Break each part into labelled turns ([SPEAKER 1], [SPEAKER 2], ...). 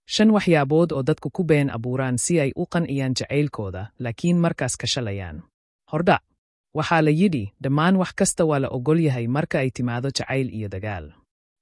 [SPEAKER 1] 5 waxyaabood oo dadku ku been abuuraan si ay u qanciyaan jacaylkooda laakiin markaas ka shalayaan. Hordhac. Waxaa la yidhi, dhammaan wax kasta waa la ogol yahay marka ay timaado jacayl iyo dagaal.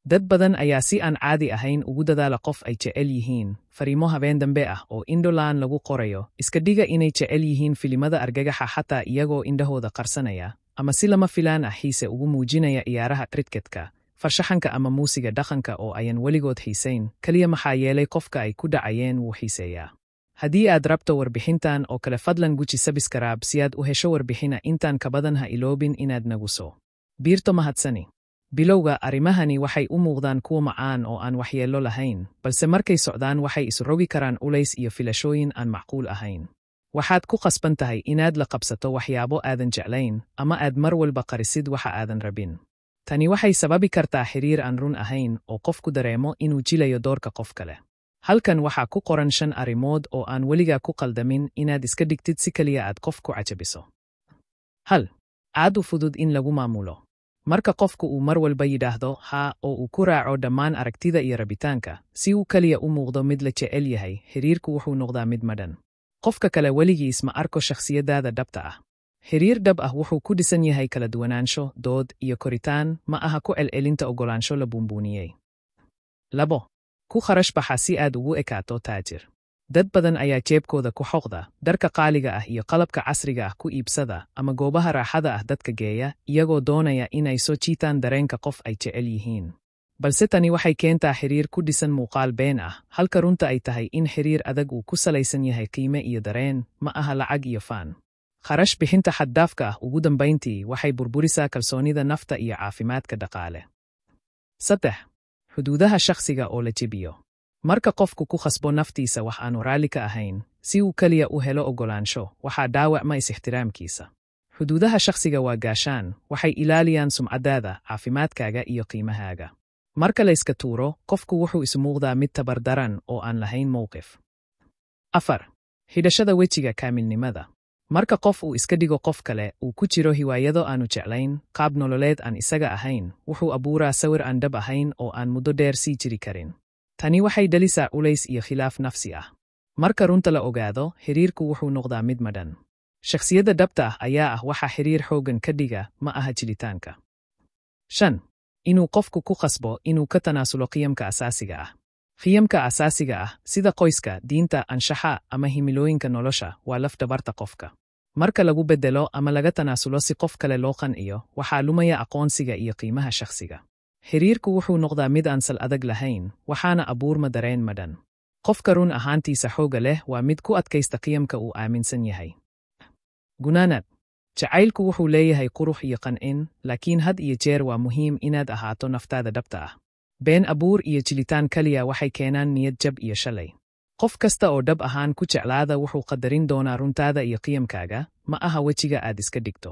[SPEAKER 1] Dad badan ayaa si aan caadi ahayn ugu dadaala qof ay jecel yihiin, fariimo habeen dambe ah oo indholaan lagu qorayo, iska dhiga inay jecel yihiin filimada argagaxa xataa iyagoo indhahooda qarsanaya, ama si lama filaan ah xiise ugu muujinaya ciyaaraha kriketka, farshaxanka ama muusiga dhaqanka oo ayan weligood xiisayn, kaliya maxaa yeelay qofka ay ku dhacayeen wuu xiiseeyaa. Haddii aad rabto warbixintan oo kale fadlan guji sabskraib si aad u hesho warbixina intaan ka badan ha iloobin inaad nagu soo biirto. Mahadsani. Bilowga arrimahani waxay u muuqdaan kuwo macaan oo aan waxyeello lahayn, balse markay socdaan waxay isu rogi karaan ulays iyo filashooyin aan macquul ahayn. Waxaad ku qasban tahay inaad la qabsato waxyaabo aadan jeclayn, ama aad mar walba qarisid waxa aadan rabin. Tani waxay sababi kartaa xiriir aan run ahayn oo qofku dareemo inuu jilayo doorka qof kale. Halkan waxaa ku qoran 5 arrimood oo aan weligaa ku qaldamin inaad iska dhigtid si kaliya aad qof ku cajabiso. 1. Aad u fudud in lagu maamulo. Marka qofku uu mar walba yidhaahdo haa oo uu ku raaco dhammaan aragtida iyo rabitaanka, si uu kaliya u muuqdo mid la jecel yahay, xiriirku wuxuu noqdaa mid madhan. Qofka kale weligiis ma arko shakhsiyadaada dhabta ah. Xiriir dhab ah wuxuu ku dhisan yahay kala duwanaansho, dood iyo koritaan, ma aha ku celcelinta ogolaansho la buunbuuniyey. 2. Ku kharash baxa si aad ugu ekaato taajir. Dad badan ayaa jeebkooda ku xoqda, dharka qaaliga ah iyo qalabka casriga ah ku iibsada, ama goobaha raaxada ah dadka geeya, iyagoo doonaya inay soo jiitaan dareenka qof ay jecel yihiin. Balse tani waxay keentaa xiriir ku dhisan muuqaal been ah, halka runta ay tahay in xiriir adag uu ku salaysan yahay qiime iyo dareen, ma aha lacag iyo faan. Kharash bixinta xad-dhaafka ah ugu dambayntii waxay burburisaa kalsoonida nafta iyo caafimaadka dhaqaale. 3. Xuduudaha shakhsiga oo la jebiyo. Marka qofku ku khasbo naftiisa wax aanu raalli ka ahayn, si uu kaliya u helo ogolaansho, waxaa dhaawacma is-ixtiraamkiisa. Xuduudaha shakhsiga waa gaashaan, waxay ilaaliyaan sumcadaada, caafimaadkaaga iyo qiimahaaga. Marka la iska tuuro, qofku wuxuu isu muuqdaa mid tabardaran oo aan lahayn mowqif. 4. Xidhashada wejiga kaamilnimada. Marka qof uu iska dhigo qof kale, uu ku jiro hiwaayado aanu jeclayn, qaab nololeed aan isaga ahayn, wuxuu abuuraa sawir aan dhab ahayn oo aan muddo dheer sii jiri karin. Tani waxay dhalisaa ulays iyo khilaaf nafsi ah. Marka runta la ogaado, xiriirku wuxuu noqdaa mid madhan. Shakhsiyadda dhabta ah ayaa ah waxa xiriir xooggan ka dhiga, ma aha jilitaanka. 5. Inuu qofku ku khasbo inuu ka tanaasulo qiyamka asaasiga ah. Qiyamka asaasiga ah, sida qoyska, diinta, anshaxa ama himilooyinka nolosha, waa laf-dhabarta qofka. Marka lagu beddelo ama laga tanaasulo si qof kale loo qanciyo, waxaa lumaya aqoonsiga iyo qiimaha shakhsiga. Xiriirku wuxuu noqdaa mid aan sal adag lahayn, waxaana abuurma dareen madhan. Qofka run ahaantiisa xooga leh waa mid ku adkaysta qiyamka uu aaminsan yahay. Gunaanad. Jacaylku wuxuu leeyahay qurux iyo qancin, laakiin had iyo jeer waa muhiim inaad ahaato naftaada dhabta ah. Been abuur iyo jilitaan kaliya waxay keenaan niyad jab iyo shalay. Qof kasta oo dhab ahaan ku jeclaada wuxuu qadarin doonaa runtaada iyo qiyamkaaga, ma aha wejiga aad iska dhigto.